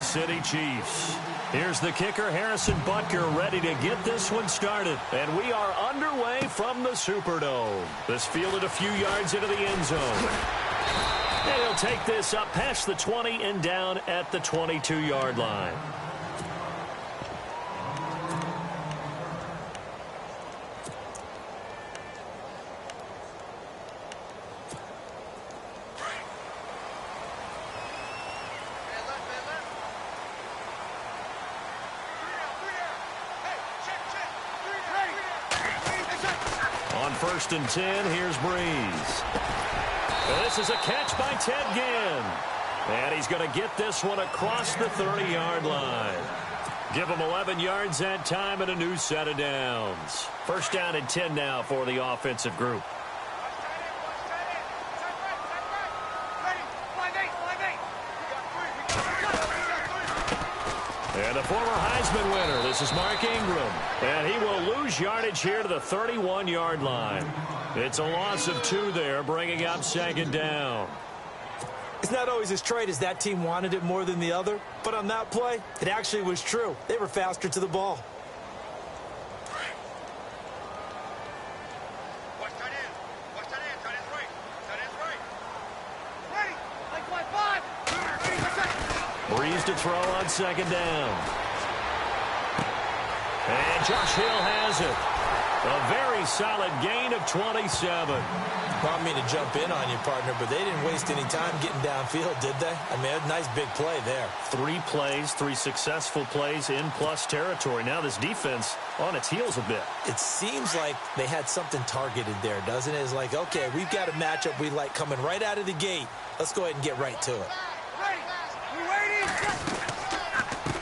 City Chiefs. Here's the kicker, Harrison Butker, ready to get this one started. And we are underway from the Superdome. This fielded a few yards into the end zone. And he'll take this up past the 20 and down at the 22-yard line. On 1st and 10, here's Breeze. This is a catch by Ted Ginn. And he's going to get this one across the 30-yard line. Give him 11 yards that time and a new set of downs. 1st down and 10 now for the offensive group. And the former Heisman winner, this is Mark Ingram. And he will lose yardage here to the 31-yard line. It's a loss of 2 there, bringing up 2nd down. It's not always as straight as that team wanted it more than the other, but on that play, it actually was true. They were faster to the ball. Breeze to throw on 2nd down. And Josh Hill has it. A very solid gain of 27. Well, I mean to jump in on you, partner, but they didn't waste any time getting downfield, did they? I mean, a nice big play there. 3 plays, 3 successful plays in plus territory. Now this defense on its heels a bit. It seems like they had something targeted there, doesn't it? It's like, okay, we've got a matchup we like coming right out of the gate. Let's go ahead and get right to it.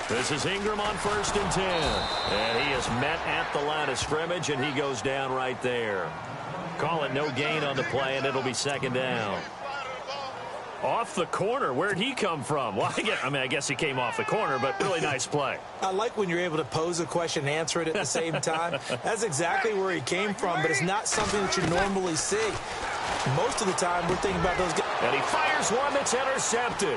This is Ingram on 1st and 10. And he is met at the line of scrimmage, and he goes down right there. Call it no gain on the play, and it'll be 2nd down. Off the corner. Where'd he come from? Well, I guess he came off the corner, but really nice play. I like when you're able to pose a question and answer it at the same time. That's exactly where he came from, but it's not something that you normally see. Most of the time, we're thinking about those guys. And he fires one that's intercepted.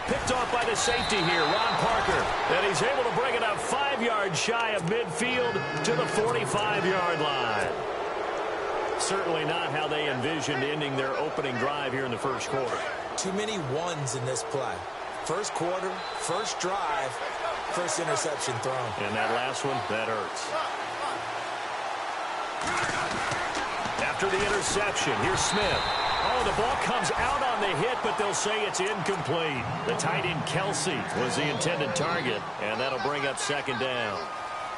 Picked off by the safety here, Ron Parker. And he's able to bring it up 5 yards shy of midfield to the 45-yard line. Certainly not how they envisioned ending their opening drive here in the 1st quarter. Too many ones in this play. 1st quarter, 1st drive, 1st interception thrown. And that last one, that hurts. After the interception, here's Smith. Oh, the ball comes out on the hit, but they'll say it's incomplete. The tight end Kelsey was the intended target, and that'll bring up 2nd down.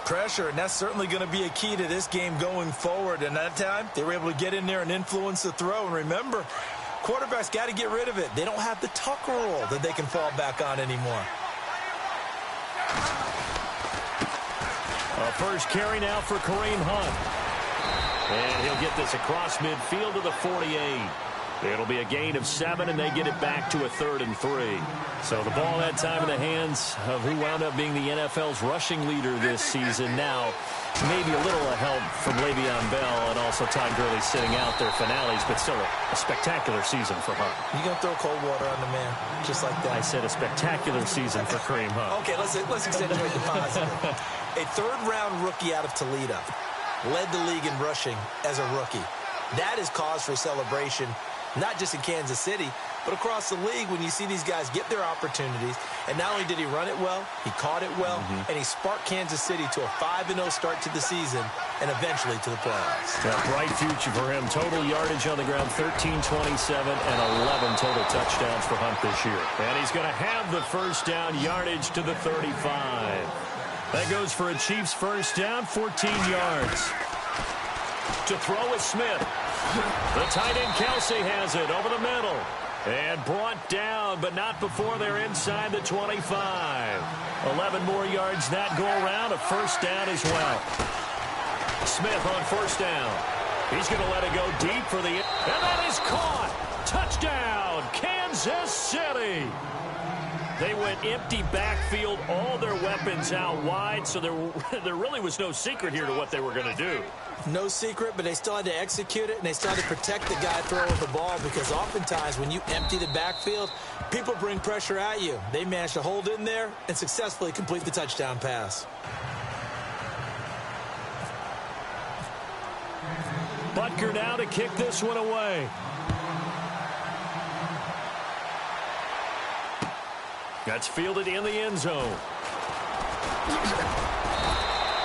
Pressure, and that's certainly going to be a key to this game going forward. And that time, they were able to get in there and influence the throw. And remember, quarterbacks got to get rid of it. They don't have the Tucker rule that they can fall back on anymore. A 1st carry now for Kareem Hunt. And he'll get this across midfield to the 48. It'll be a gain of 7, and they get it back to a 3rd and 3. So the ball that time in the hands of who wound up being the NFL's rushing leader this season. Now, maybe a little help from Le'Veon Bell and also Todd Gurley sitting out their finales, but still a spectacular season for Hunt. You going to throw cold water on the man, just like that? I said a spectacular season for Kareem Hunt. Okay, let's accentuate the positive. A 3rd-round rookie out of Toledo. Led the league in rushing as a rookie. That is cause for celebration, not just in Kansas City, but across the league when you see these guys get their opportunities. And not only did he run it well, he caught it well, and he sparked Kansas City to a 5-0 start to the season and eventually to the playoffs. A bright future for him. Total yardage on the ground, 1327, and 11 total touchdowns for Hunt this year. And he's going to have the 1st down yardage to the 35. That goes for a Chiefs 1st down, 14 yards. To throw is Smith. The tight end Kelsey has it over the middle. And brought down, but not before they're inside the 25. 11 more yards that go around, a 1st down as well. Smith on 1st down. He's going to let it go deep for the... And that is caught. Touchdown, Kansas City. They went empty backfield, all their weapons out wide, so there really was no secret here to what they were going to do. No secret, but they still had to execute it, and they still had to protect the guy throwing the ball, because oftentimes when you empty the backfield, people bring pressure at you. They managed to hold in there and successfully complete the touchdown pass. Butker now to kick this one away. That's fielded in the end zone.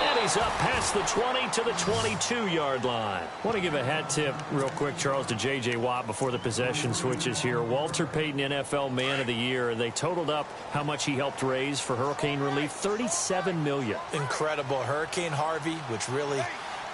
And he's up past the 20 to the 22-yard line. I want to give a hat tip real quick, Charles, to J.J. Watt before the possession switches here. Walter Payton, NFL Man of the Year. They totaled up how much he helped raise for hurricane relief, $37 million. Incredible. Hurricane Harvey, which really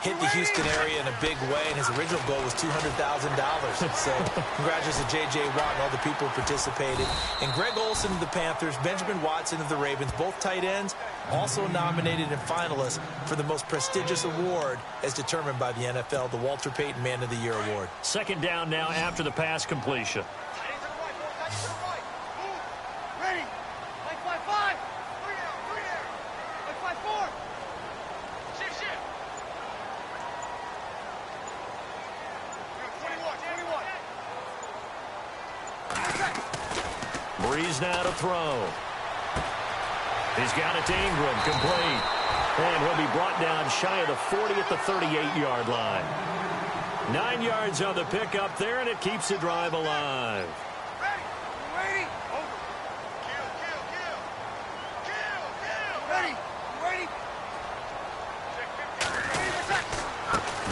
hit the Houston area in a big way, and his original goal was $200,000. So congratulations to J.J. Watt and all the people who participated. And Greg Olsen of the Panthers, Benjamin Watson of the Ravens, both tight ends, also nominated and finalists for the most prestigious award as determined by the NFL, the Walter Payton Man of the Year Award. Second down now after the pass completion. Breeze now to throw. He's got it to Ingram, complete. And he'll be brought down shy of the 40 at the 38-yard line. 9 yards on the pickup there, and it keeps the drive alive. Ready? Over. Ready?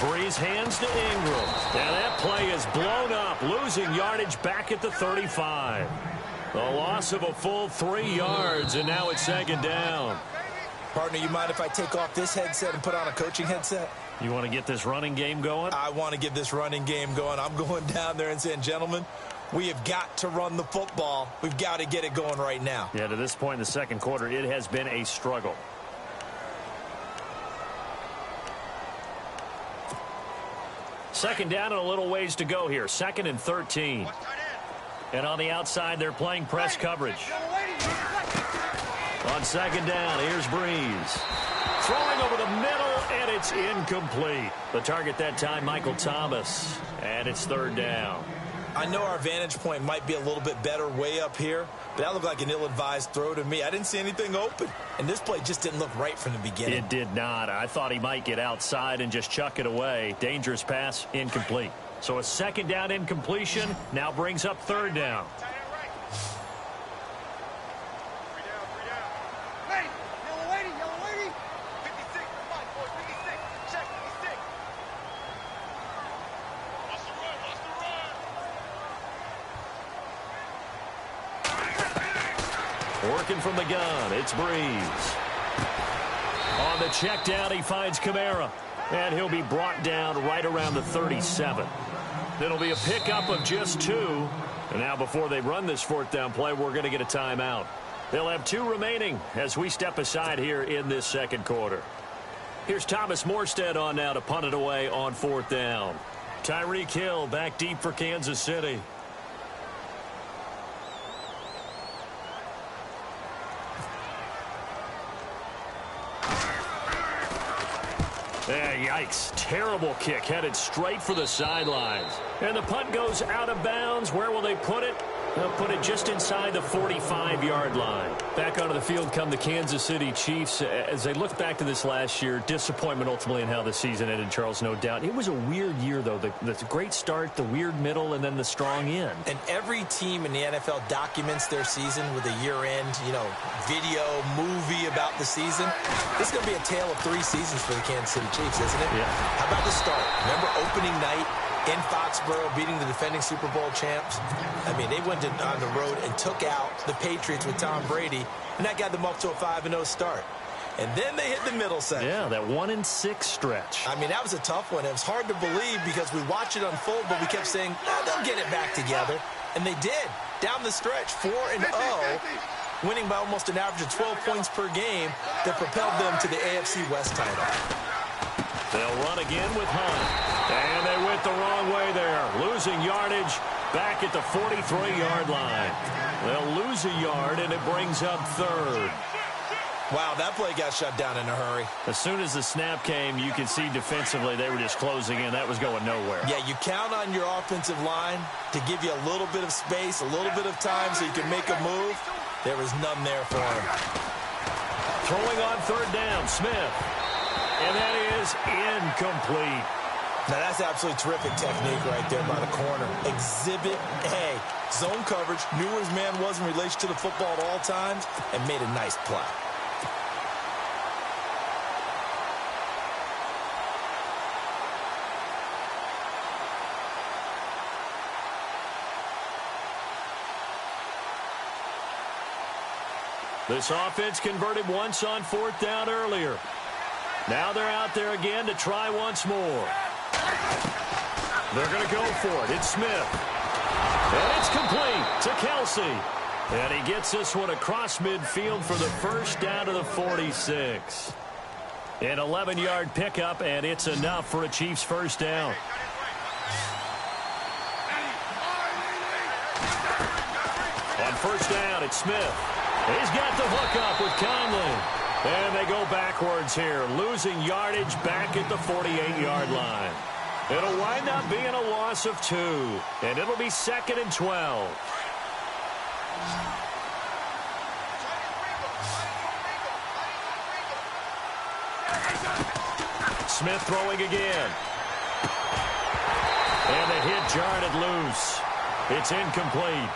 Breeze hands to Ingram. And that play is blown up, losing yardage back at the 35. The loss of a full 3 yards, and now it's second down. Partner, you mind if I take off this headset and put on a coaching headset? You want to get this running game going? I want to get this running game going. I'm going down there and saying, gentlemen, we have got to run the football. We've got to get it going right now. Yeah, to this point in the second quarter, it has been a struggle. Second down and a little ways to go here. 2nd and 13. And on the outside, they're playing press coverage. On second down, here's Breeze. Throwing over the middle, and it's incomplete. The target that time, Michael Thomas. And it's third down. I know our vantage point might be a little bit better way up here, but that looked like an ill-advised throw to me. I didn't see anything open, and this play just didn't look right from the beginning. It did not. I thought he might get outside and just chuck it away. Dangerous pass, incomplete. So a second down incompletion now brings up third down. Working from the gun, it's Breeze. On the check down, he finds Kamara. And he'll be brought down right around the 37. It'll be a pickup of just 2. And now before they run this fourth down play, we're going to get a timeout. They'll have 2 remaining as we step aside here in this second quarter. Here's Thomas Morstead on now to punt it away on fourth down. Tyreek Hill back deep for Kansas City. Yikes. Terrible kick headed straight for the sidelines. And the punt goes out of bounds. Where will they put it? They'll put it just inside the 45-yard line. Back onto the field come the Kansas City Chiefs. As they look back to this last year, disappointment ultimately in how the season ended, Charles, no doubt. It was a weird year, though. The great start, the weird middle, and then the strong end. And every team in the NFL documents their season with a year-end, video, movie about the season. This is going to be a tale of 3 seasons for the Kansas City Chiefs, isn't it? Yeah. How about the start? Remember opening night in Foxborough, beating the defending Super Bowl champs? I mean, they went on the road and took out the Patriots with Tom Brady, and that got them up to a 5-0 start. And then they hit the middle section. Yeah, that 1-6 stretch. I mean, that was a tough one. It was hard to believe because we watched it unfold, but we kept saying, they'll get it back together. And they did. Down the stretch, 4-0, winning by almost an average of 12 points per game that propelled them to the AFC West title. They'll run again with Hunt. And they went the wrong way there, losing yardage back at the 43-yard line. They'll lose a yard, and it brings up third. Wow, that play got shut down in a hurry. As soon as the snap came, you could see defensively they were just closing in. That was going nowhere. Yeah, you count on your offensive line to give you a little bit of space, a little bit of time so you can make a move. There was none there for him. Throwing on third down, Smith. And that is incomplete. Now, that's absolutely terrific technique right there by the corner. Exhibit A. Zone coverage, knew where his man was in relation to the football at all times, and made a nice play. This offense converted once on fourth down earlier. Now they're out there again to try once more. They're going to go for it. It's Smith. And it's complete to Kelsey. And he gets this one across midfield for the first down to the 46. An 11-yard pickup, and it's enough for a Chiefs first down. On first down, it's Smith. He's got the hook up with Conley. And they go backwards here, losing yardage back at the 48-yard line. It'll wind up being a loss of 2, and it'll be 2nd and 12. Smith throwing again. And the hit jarred it loose. It's incomplete.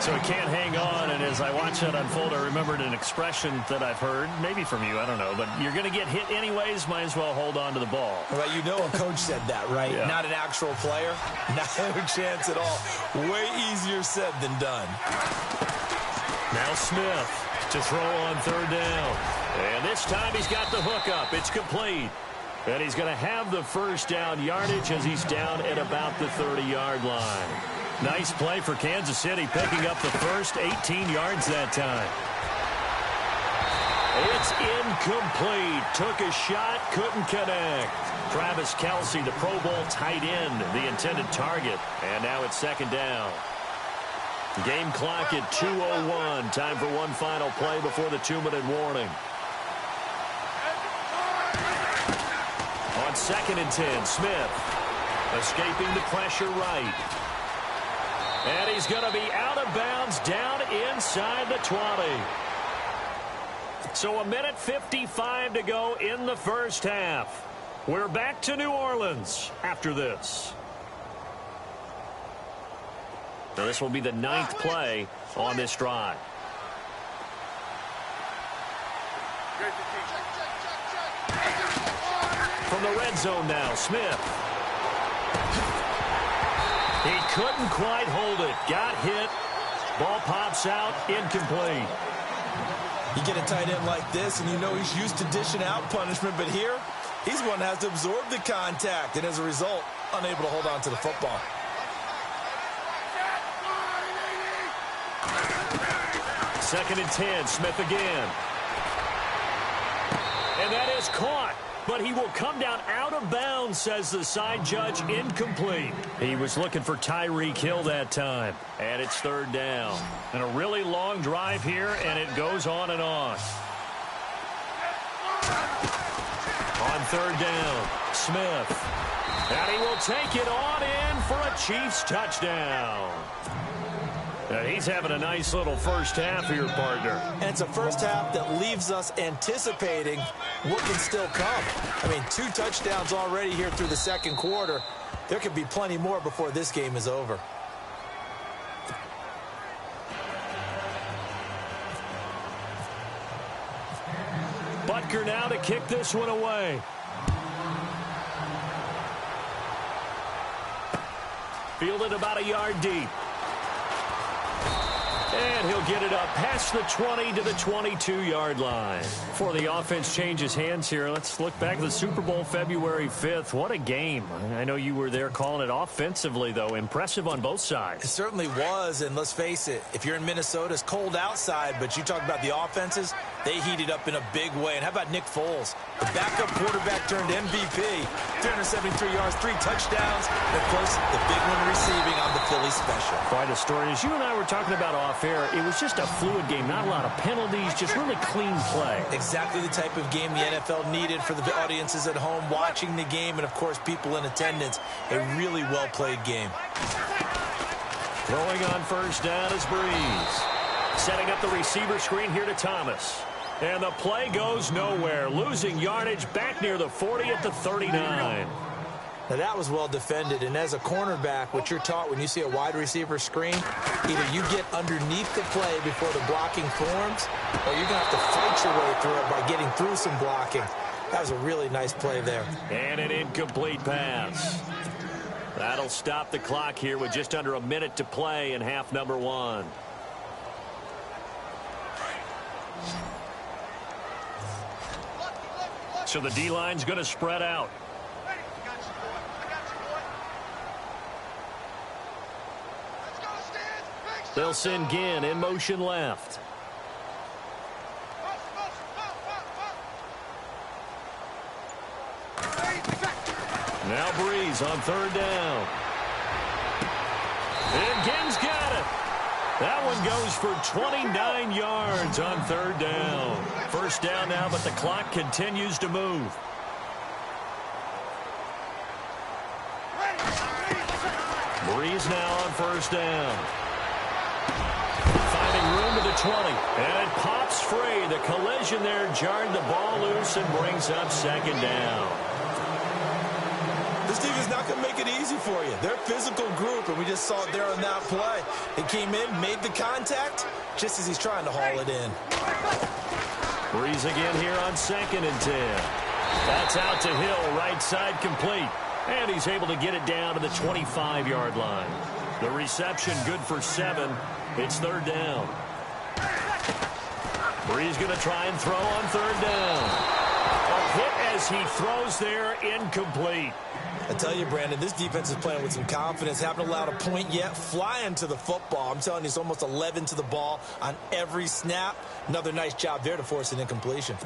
So he can't hang on, and as I watch that unfold, I remembered an expression that I've heard, maybe from you, I don't know, but you're going to get hit anyways, might as well hold on to the ball. Well, you know a coach said that, right? Yeah. Not an actual player. Not a chance at all. Way easier said than done. Now Smith to throw on third down. And this time he's got the hook up. It's complete. And he's going to have the first down yardage as he's down at about the 30-yard line. Nice play for Kansas City, picking up the first 18 yards that time. It's incomplete. Took a shot, couldn't connect. Travis Kelce, the Pro Bowl tight end, the intended target. And now it's second down. Game clock at 2:01. Time for one final play before the 2-minute warning. On 2nd and 10, Smith escaping the pressure right. And he's going to be out of bounds down inside the 20. So 1:55 to go in the first half. We're back to New Orleans after this. Now this will be the 9th play on this drive. From the red zone now, Smith. He couldn't quite hold it. Got hit. Ball pops out. Incomplete. You get a tight end like this, and you know he's used to dishing out punishment, but here, he's one that has to absorb the contact, and as a result, unable to hold on to the football. Second and 10. Smith again. And that is caught. But he will come down out of bounds, says the side judge. Incomplete. He was looking for Tyreek Hill that time. And it's third down. And a really long drive here, and it goes on and on. On third down, Smith. And he will take it on in for a Chiefs touchdown. And he's having a nice little first half here, partner. And it's a first half that leaves us anticipating what can still come. I mean, 2 touchdowns already here through the second quarter. There could be plenty more before this game is over. Butker now to kick this one away. Fielded about a yard deep. And he'll get it up past the 20 to the 22-yard line. Before the offense changes hands here, let's look back at the Super Bowl February 5th. What a game. I know you were there calling it offensively, though. Impressive on both sides. It certainly was, and let's face it, if you're in Minnesota, it's cold outside, but you talk about the offenses, they heated up in a big way. And how about Nick Foles? The backup quarterback turned MVP. 373 yards, 3 touchdowns, and, of course, the big one receiving on the Philly special. Quite a story. As you and I were talking about off-air, it was just a fluid game. Not a lot of penalties, just really clean play. Exactly the type of game the NFL needed for the audiences at home watching the game and, of course, people in attendance. A really well-played game. Throwing on first down is Breeze. Setting up the receiver screen here to Thomas. And the play goes nowhere. Losing yardage back near the 40 at the 39. Now, that was well defended, and as a cornerback, what you're taught when you see a wide receiver screen, either you get underneath the play before the blocking forms, or you're going to have to fight your way through it by getting through some blocking. That was a really nice play there. And an incomplete pass. That'll stop the clock here with just under a minute to play in half number 1. So the D-line's going to spread out. They'll send Ginn in motion left. Now Breeze on third down. And Ginn's got it. That one goes for 29 yards on third down. First down now, but the clock continues to move. Breeze now on first down. Finding room to the 20. And it pops free. The collision there jarred the ball loose and brings up second down. This team is not going to make it easy for you. They're a physical group, and we just saw it there on that play. They came in, made the contact, just as he's trying to haul it in. Breeze again here on 2nd and 10. That's out to Hill, right side complete. And he's able to get it down to the 25-yard line. The reception good for 7. It's third down. Breeze going to try and throw on third down. A hit as he throws there, incomplete. I tell you, Brandon, this defense is playing with some confidence. Haven't allowed a point yet. Flying to the football. I'm telling you, it's almost 11 to the ball on every snap. Another nice job there to force an incompletion.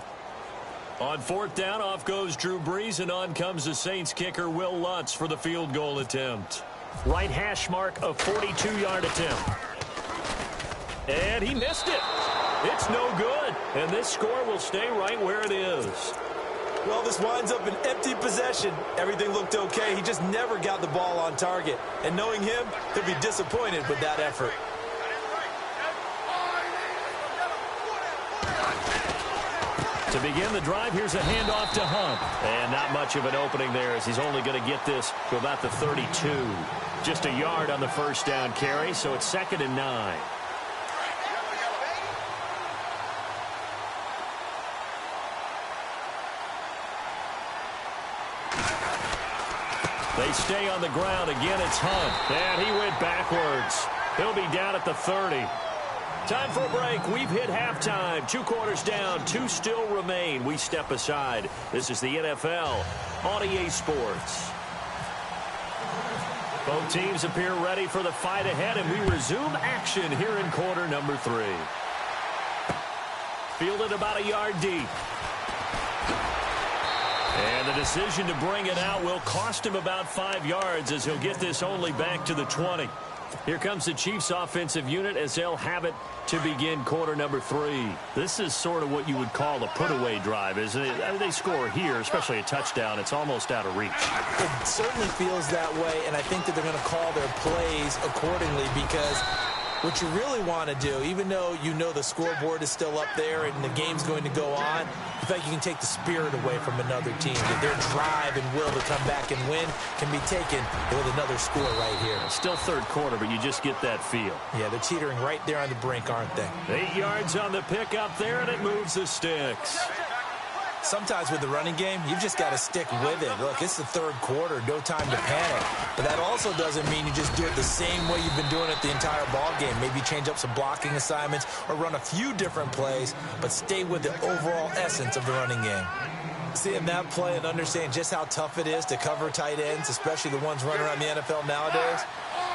On fourth down, off goes Drew Brees, and on comes the Saints kicker, Will Lutz, for the field goal attempt. Right hash mark, a 42-yard attempt. And he missed it. It's no good. And this score will stay right where it is. Well, this winds up an empty possession. Everything looked okay. He just never got the ball on target. And knowing him, he'll be disappointed with that effort. To begin the drive, here's a handoff to Hunt. And not much of an opening there, as he's only going to get this to about the 32. Just a yard on the first down carry, so it's 2nd and 9. They stay on the ground. Again, it's Hunt. And he went backwards. He'll be down at the 30. Time for a break. We've hit halftime. 2 quarters down. 2 still remain. We step aside. This is the NFL on EA Sports. Both teams appear ready for the fight ahead, and we resume action here in quarter number 3. Fielded about a yard deep. And the decision to bring it out will cost him about 5 yards, as he'll get this only back to the 20. Here comes the Chiefs offensive unit as they'll have it to begin quarter number 3. This is sort of what you would call a put-away drive, isn't it? I mean, they score here, especially a touchdown. It's almost out of reach. It certainly feels that way, and I think that they're going to call their plays accordingly, because what you really want to do, even though you know the scoreboard is still up there and the game's going to go on, in fact, you can take the spirit away from another team. That their drive and will to come back and win can be taken with another score right here. Still third quarter, but you just get that feel. Yeah, they're teetering right there on the brink, aren't they? 8 yards on the pickup there, and it moves the sticks. Sometimes with the running game, you've just got to stick with it. Look, it's the third quarter, no time to panic. But that also doesn't mean you just do it the same way you've been doing it the entire ball game. Maybe change up some blocking assignments or run a few different plays, but stay with the overall essence of the running game. Seeing that play and understand just how tough it is to cover tight ends, especially the ones running around the NFL nowadays,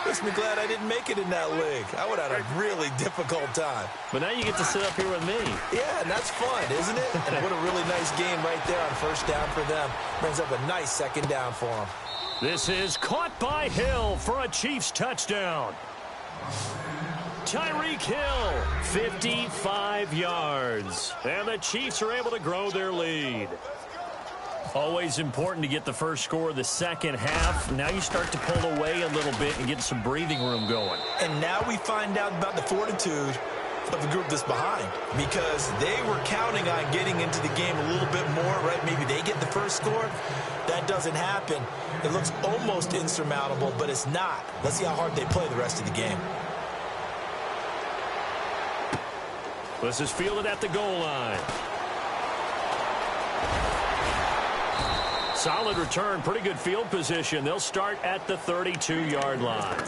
makes me glad I didn't make it in that league. I would have had a really difficult time. But now you get to sit up here with me. Yeah, and that's fun, isn't it? And what a really nice game right there on first down for them. Brings up a nice second down for them. This is caught by Hill for a Chiefs touchdown. Tyreek Hill, 55 yards. And the Chiefs are able to grow their lead. Always important to get the first score of the second half. Now you start to pull away a little bit and get some breathing room going. And now we find out about the fortitude of the group that's behind, because they were counting on getting into the game a little bit more, right? Maybe they get the first score. That doesn't happen. It looks almost insurmountable, but it's not. Let's see how hard they play the rest of the game. This is fielded at the goal line. Solid return, pretty good field position. They'll start at the 32-yard line.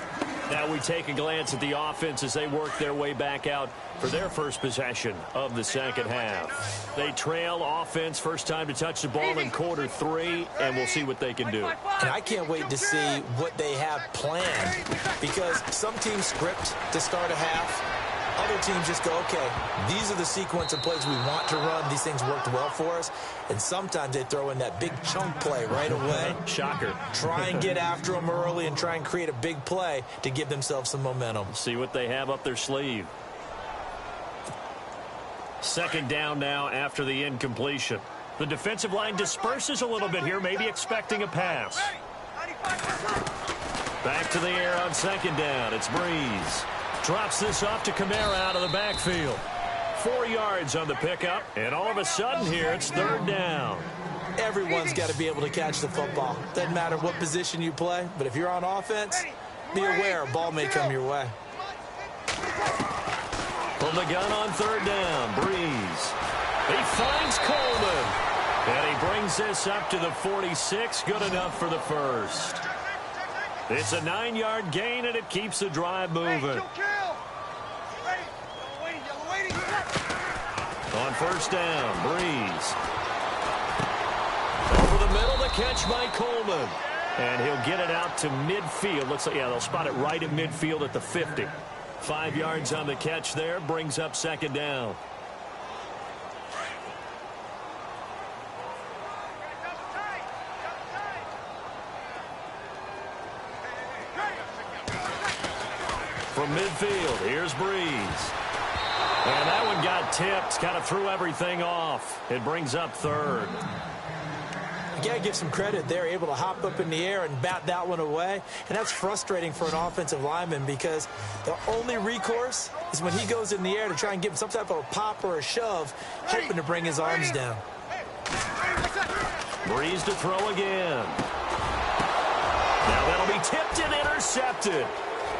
Now we take a glance at the offense as they work their way back out for their first possession of the second half. They trail offense, first time to touch the ball in quarter 3, and we'll see what they can do. And I can't wait to see what they have planned, because some teams script to start a half. Other teams just go, okay, these are the sequence of plays we want to run. These things worked well for us. And sometimes they throw in that big chunk play right away. Shocker. Try and get after them early and try and create a big play to give themselves some momentum. See what they have up their sleeve. Second down now after the incompletion. The defensive line disperses a little bit here, maybe expecting a pass. Back to the air on second down. It's Breeze. Drops this off to Kamara out of the backfield. 4 yards on the pickup, and all of a sudden here it's third down. Everyone's got to be able to catch the football. Doesn't matter what position you play, but if you're on offense, be aware a ball may come your way. From the gun on third down, Breeze. He finds Coleman, and he brings this up to the 46, good enough for the first. It's a 9-yard gain, and it keeps the drive moving. On first down, Breeze. Over the middle, the catch by Coleman. And he'll get it out to midfield. Looks like, yeah, they'll spot it right at midfield at the 50. 5 yards on the catch there, brings up second down. From midfield, here's Breeze. And that one got tipped, kind of threw everything off. It brings up third. You got to give some credit. They're able to hop up in the air and bat that one away. And that's frustrating for an offensive lineman, because the only recourse is when he goes in the air to try and give him some type of a pop or a shove, hoping to bring his arms down. Breeze to throw again. Now that'll be tipped and intercepted.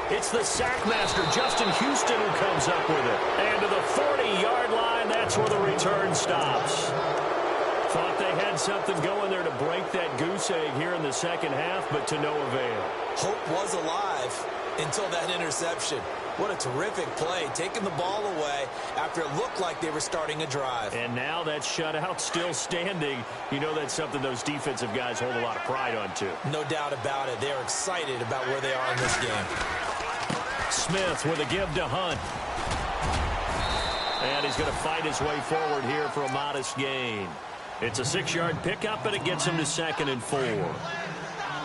It's the sackmaster, Justin Houston, who comes up with it. And to the 40-yard line, that's where the return stops. Thought they had something going there to break that goose egg here in the second half, but to no avail. Hope was alive until that interception. What a terrific play, taking the ball away after it looked like they were starting a drive. And now that shutout still standing. You know that's something those defensive guys hold a lot of pride on, too. No doubt about it. They're excited about where they are in this game. Smith with a give to Hunt. And he's going to fight his way forward here for a modest gain. It's a 6-yard pickup, and it gets him to 2nd and 4.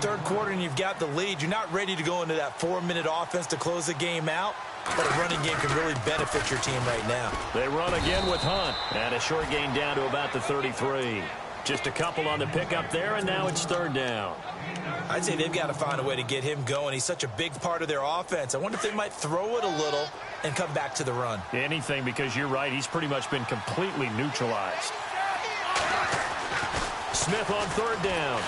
Third quarter, and you've got the lead. You're not ready to go into that 4-minute offense to close the game out, but a running game can really benefit your team right now. They run again with Hunt, and a short gain down to about the 33. Just a couple on the pickup there, and now it's third down. I'd say they've got to find a way to get him going. He's such a big part of their offense. I wonder if they might throw it a little and come back to the run. Anything, because you're right. He's pretty much been completely neutralized. Smith on third down.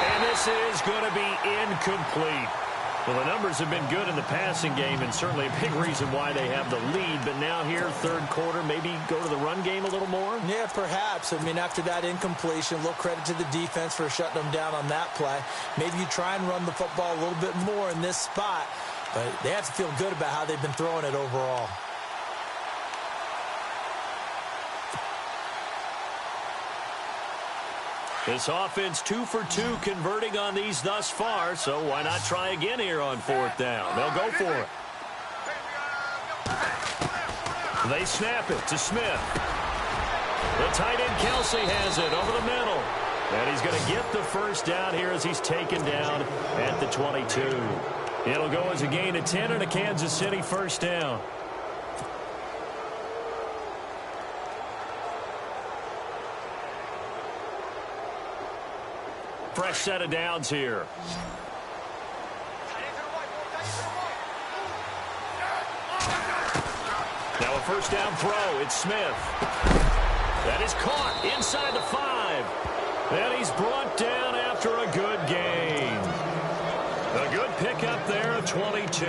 And this is going to be incomplete. Well, the numbers have been good in the passing game, and certainly a big reason why they have the lead. But now here, third quarter, maybe go to the run game a little more? Yeah, perhaps. I mean, after that incompletion, a little credit to the defense for shutting them down on that play. Maybe you try and run the football a little bit more in this spot, but they have to feel good about how they've been throwing it overall. This offense 2 for 2 converting on these thus far, so why not try again here on fourth down? They'll go for it. They snap it to Smith. The tight end Kelsey has it over the middle. And he's going to get the first down here as he's taken down at the 22. It'll go as a gain of 10 and a Kansas City first down. Fresh set of downs here. Now a first down throw. It's Smith. That is caught inside the 5. And he's brought down after a good gain. A good pickup there of 22.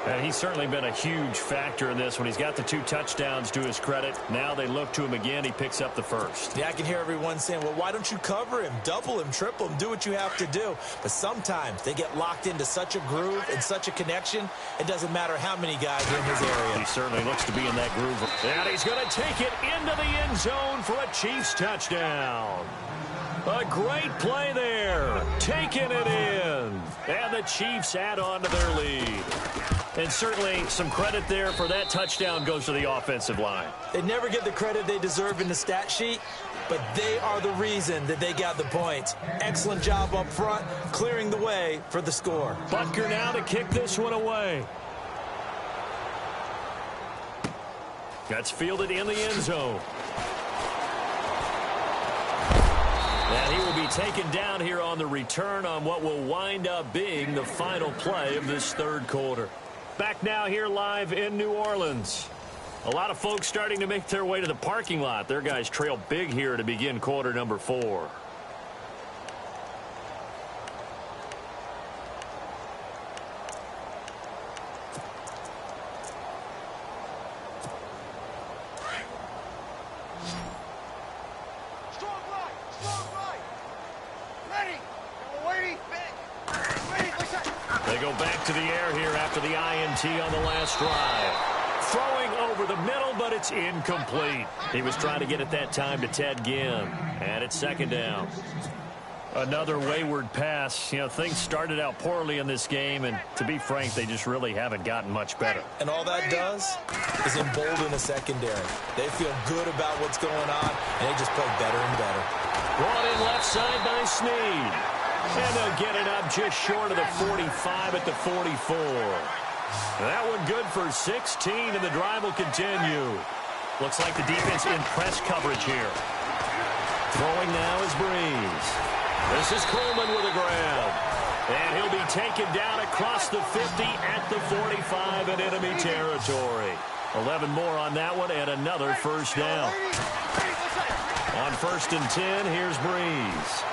And he's certainly been a huge factor in this when he's got the 2 touchdowns to his credit. Now they look to him again. He picks up the first. Yeah, I can hear everyone saying, well, why don't you cover him? Double him, triple him, do what you have to do. But sometimes they get locked into such a groove and such a connection, it doesn't matter how many guys are in his area. He certainly looks to be in that groove. And he's going to take it into the end zone for a Chiefs touchdown. A great play there. Taking it in. And the Chiefs add on to their lead. And certainly some credit there for that touchdown goes to the offensive line. They never get the credit they deserve in the stat sheet, but they are the reason that they got the points. Excellent job up front, clearing the way for the score. Butker now to kick this one away. That's fielded in the end zone. And he will be taken down here on the return on what will wind up being the final play of this third quarter. Back now here live in New Orleans. A lot of folks starting to make their way to the parking lot. Their guys trail big here to begin quarter number 4. They go back to the air here after the INT on the last drive. Throwing over the middle, but it's incomplete. He was trying to get it that time to Ted Ginn. And it's second down. Another wayward pass. You know, things started out poorly in this game, and to be frank, they just really haven't gotten much better. And all that does is embolden a secondary. They feel good about what's going on, and they just play better and better. Brought in left side by Snead. And they'll get it up just short of the 45 at the 44. That one good for 16, and the drive will continue. Looks like the defense in press coverage here. Throwing now is Breeze. This is Coleman with a grab. And he'll be taken down across the 50 at the 45 in enemy territory. 11 more on that one, and another first down. On 1st and 10, here's Breeze.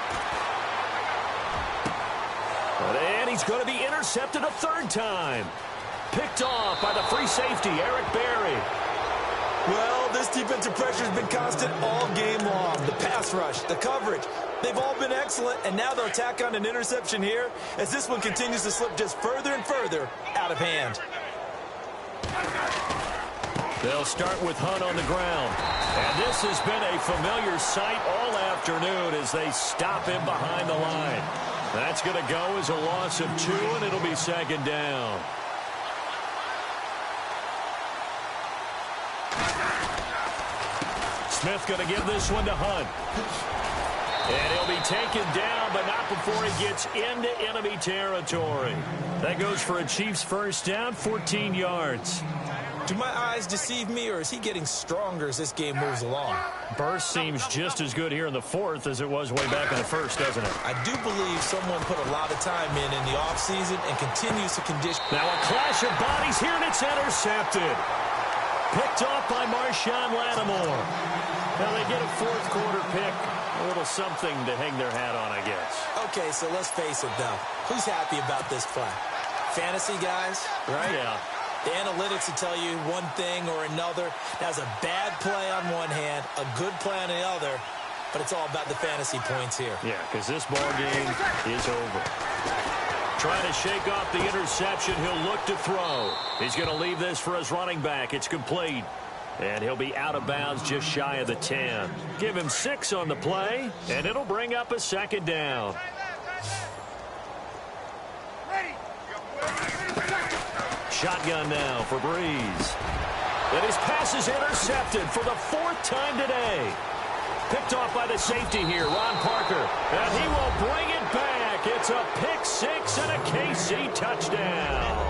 And he's going to be intercepted a third time. Picked off by the free safety, Eric Berry. Well, this defensive pressure has been constant all game long. The pass rush, the coverage, they've all been excellent, and now they'll tack on an interception here as this one continues to slip just further and further out of hand. They'll start with Hunt on the ground. And this has been a familiar sight all afternoon as they stop him behind the line. That's going to go as a loss of 2, and it'll be second down. Smith going to give this one to Hunt. And he'll be taken down, but not before he gets into enemy territory. That goes for a Chiefs first down, 14 yards. Do my eyes deceive me, or is he getting stronger as this game moves along? Burst seems just as good here in the 4th as it was way back in the 1st, doesn't it? I do believe someone put a lot of time in the offseason and continues to condition. Now a clash of bodies here, and it's intercepted. Picked off by Marshawn Lattimore. Well, they get a fourth quarter pick. A little something to hang their hat on, I guess. Okay, so let's face it, though. Who's happy about this play? Fantasy guys, right? Yeah. The analytics will tell you one thing or another. That's a bad play on one hand, a good play on the other, but it's all about the fantasy points here. Yeah, because this ball game is over. Trying to shake off the interception. He'll look to throw. He's going to leave this for his running back. It's complete. And he'll be out of bounds just shy of the 10. Give him 6 on the play, and it'll bring up a second down. Shotgun now for Breeze. And his pass is intercepted for the 4th time today. Picked off by the safety here, Ron Parker. And he will bring it back. It's a pick 6 and a KC touchdown.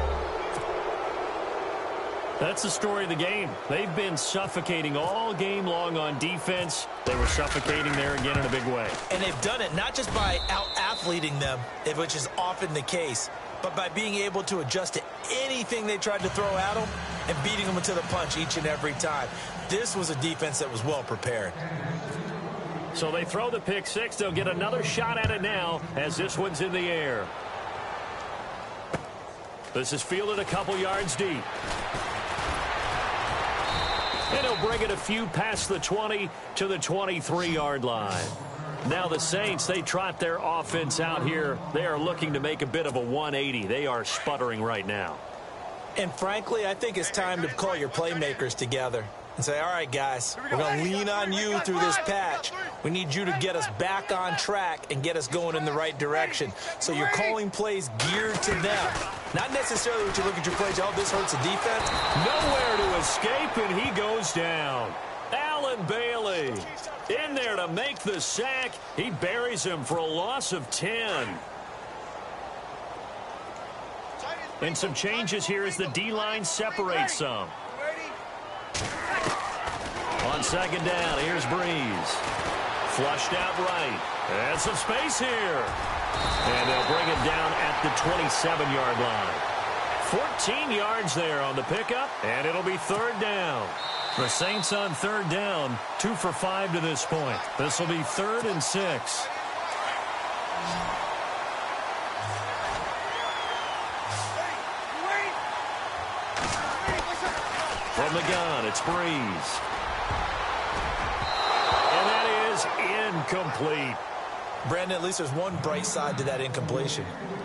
That's the story of the game. They've been suffocating all game long on defense. They were suffocating there again in a big way. And they've done it not just by out-athleting them, which is often the case, but by being able to adjust to anything they tried to throw at them and beating them to the punch each and every time. This was a defense that was well prepared. So they throw the pick 6. They'll get another shot at it now as this one's in the air. This is fielded a couple yards deep. And he'll bring it a few past the 20 to the 23-yard line. Now the Saints, they trot their offense out here. They are looking to make a bit of a 180. They are sputtering right now. And frankly, I think it's time to call your playmakers together and say, all right, guys, we're going to lean on you through this patch. We need you to get us back on track and get us going in the right direction. So you're calling plays geared to them. Not necessarily when you look at your plays, oh, this hurts the defense. Nowhere to escape, and he goes down. Allen Bailey in there to make the sack. He buries him for a loss of 10. And some changes here as the D-line separates some. On second down, here's Breeze. Flushed out right. And some space here. And they'll bring it down at the 27-yard line. 14 yards there on the pickup, and it'll be 3rd down. The Saints on 3rd down, 2 for 5 to this point. This will be 3rd and 6. From the gun, it's Breeze. And that is incomplete. Brandon, at least there's one bright side to that incompletion.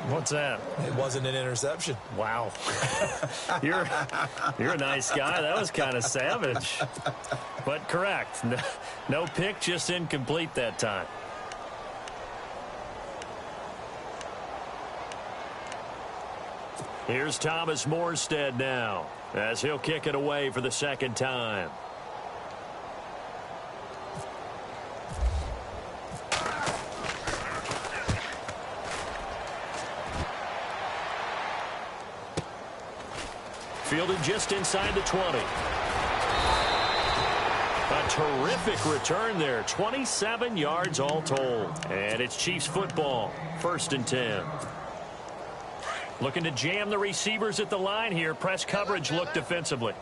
What's that? It wasn't an interception. Wow. You're a nice guy. That was kind of savage. But correct. No pick, just incomplete that time. Here's Thomas Morstead now as he'll kick it away for the 2nd time. Fielded just inside the 20. A terrific return there. 27 yards all told. And it's Chiefs football. 1st and 10. Looking to jam the receivers at the line here. Press coverage look defensively.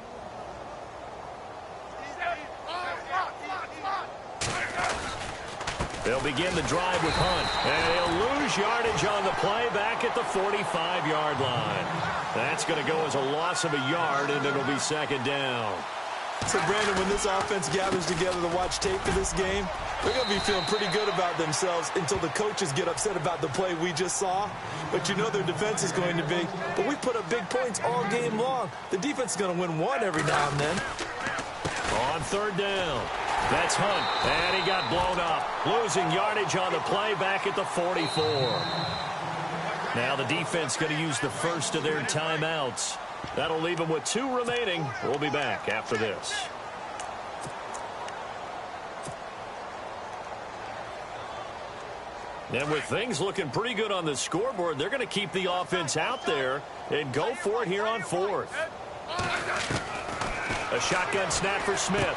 They'll begin the drive with Hunt. And he'll lose yardage on the play back at the 45-yard line. That's going to go as a loss of a yard, and it'll be 2nd down. So, Brandon, when this offense gathers together to watch tape for this game, they're going to be feeling pretty good about themselves until the coaches get upset about the play we just saw. But you know their defense is going to be. But we put up big points all game long. The defense is going to win one every now and then. On 3rd down. That's Hunt, and he got blown up. Losing yardage on the play back at the 44. Now the defense going to use the first of their timeouts. That'll leave them with 2 remaining. We'll be back after this. And with things looking pretty good on the scoreboard, they're going to keep the offense out there and go for it here on 4th. A shotgun snap for Smith.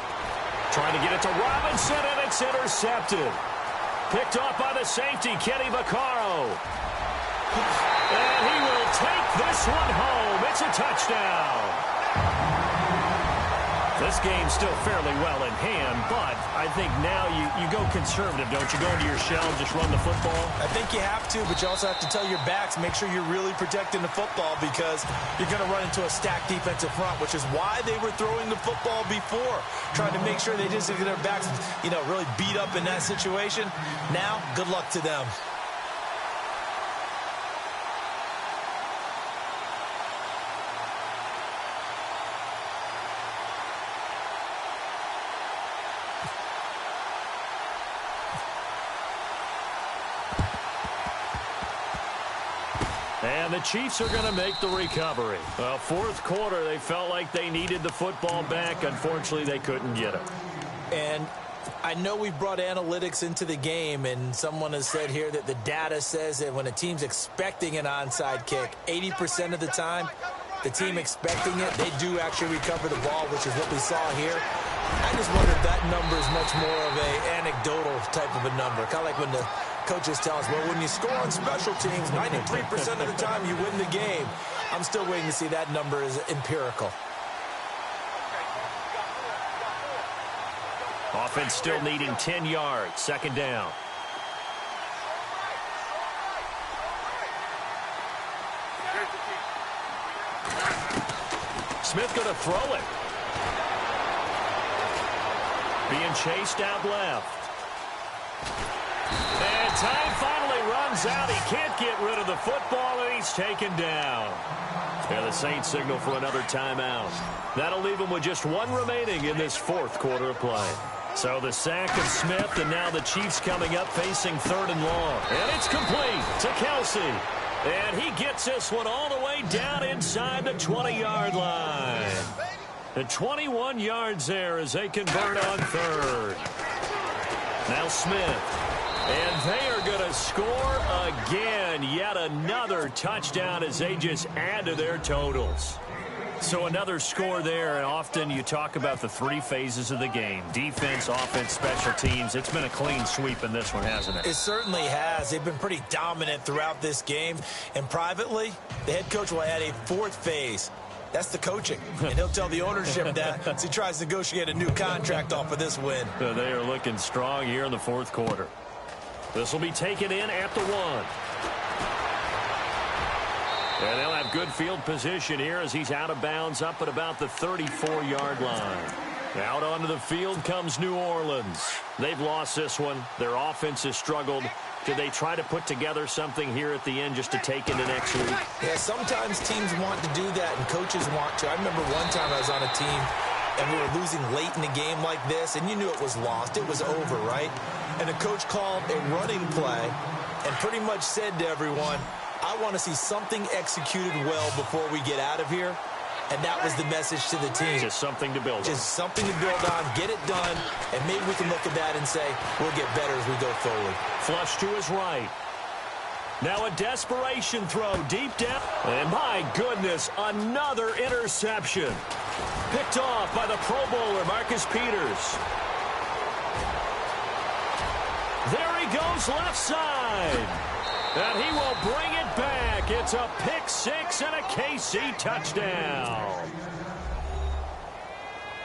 Trying to get it to Robinson, and it's intercepted. Picked off by the safety, Kenny Vaccaro. And he will take this one home. It's a touchdown. This game's still fairly well in hand, but I think now you go conservative, don't you? Go into your shell, just run the football? I think you have to, but you also have to tell your backs, make sure you're really protecting the football because you're going to run into a stacked defensive front, which is why they were throwing the football before, trying to make sure they just get their backs, really beat up in that situation. Now, good luck to them. And the Chiefs are going to make the recovery. Well, fourth quarter, they felt like they needed the football back. Unfortunately, they couldn't get it. And I know we've brought analytics into the game, and someone has said here that the data says that when a team's expecting an onside kick, 80% of the time, the team expecting it, they do actually recover the ball, which is what we saw here. I just wonder if that number is much more of an anecdotal type of a number, kind of like when the coaches tell us, well, when you score on special teams, 93% of the time you win the game. I'm still waiting to see that number is empirical. Offense still needing 10 yards. Second down. Smith going to throw it. Being chased out left. And time finally runs out. He can't get rid of the football, and he's taken down. And the Saints signal for another timeout. That'll leave him with just one remaining in this fourth quarter of play. So the sack of Smith, and now the Chiefs coming up facing third and long. And it's complete to Kelsey. And he gets this one all the way down inside the 20-yard line. The 21 yards there as they convert on third. Now Smith. And they are going to score again. Yet another touchdown as they just add to their totals. So another score there, and often you talk about the three phases of the game. Defense, offense, special teams. It's been a clean sweep in this one, hasn't it? It certainly has. They've been pretty dominant throughout this game. And privately, the head coach will add a fourth phase. That's the coaching. And he'll tell the ownership that as he tries to negotiate a new contract off of this win. So they are looking strong here in the fourth quarter. This will be taken in at the 1. And they'll have good field position here as he's out of bounds up at about the 34-yard line. Out onto the field comes New Orleans. They've lost this one. Their offense has struggled. Do they try to put together something here at the end just to take into next week? Yeah, sometimes teams want to do that and coaches want to. I remember one time I was on a team and we were losing late in the game like this, and you knew it was lost. It was over, right? And the coach called a running play and pretty much said to everyone, I want to see something executed well before we get out of here. And that was the message to the team. Just something to build on. Just something to build on, get it done, and maybe we can look at that and say, we'll get better as we go forward. Flush to his right. Now a desperation throw deep down. And my goodness, another interception. Picked off by the Pro Bowler, Marcus Peters. There he goes left side. And he will bring it back. It's a pick six and a KC touchdown.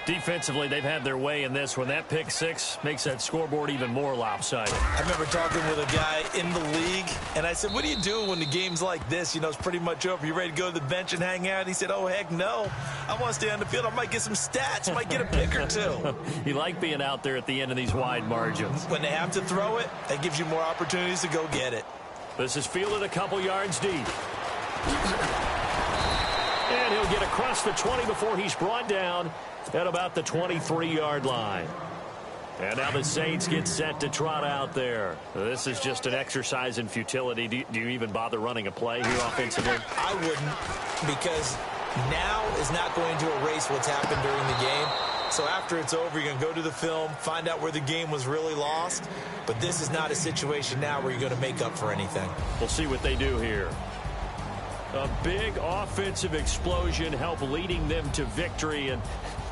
Defensively, they've had their way in this one. That pick six makes that scoreboard even more lopsided. I remember talking with a guy in the league, and I said, what do you do when the game's like this? You know, it's pretty much over. You ready to go to the bench and hang out? He said, oh, heck no. I want to stay on the field. I might get some stats. Might get a pick or two. You like being out there at the end of these wide margins. When they have to throw it, that gives you more opportunities to go get it. This is fielded a couple yards deep. And he'll get across the 20 before he's brought down at about the 23-yard line. And now the Saints get set to trot out there. This is just an exercise in futility. Do you even bother running a play here offensively? I wouldn't, because now is not going to erase what's happened during the game. So after it's over, you're going to go to the film, find out where the game was really lost. But this is not a situation now where you're going to make up for anything. We'll see what they do here. A big offensive explosion help leading them to victory. And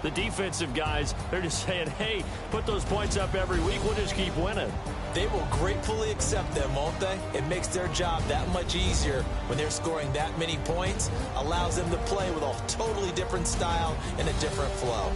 the defensive guys, they're just saying, hey, put those points up every week. We'll just keep winning. They will gratefully accept them, won't they? It makes their job that much easier when they're scoring that many points. Allows them to play with a totally different style and a different flow.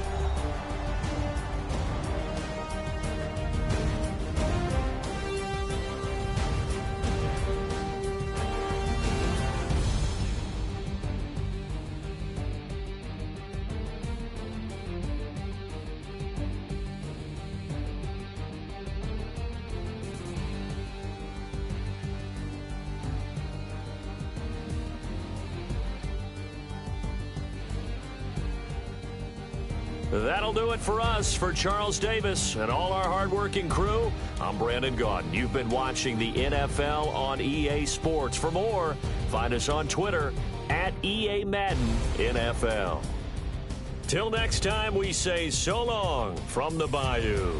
That'll do it for us. For Charles Davis and all our hardworking crew, I'm Brandon Gaudin. You've been watching the NFL on EA Sports. For more, find us on Twitter at EA Madden NFL. Till next time, we say so long from the Bayou.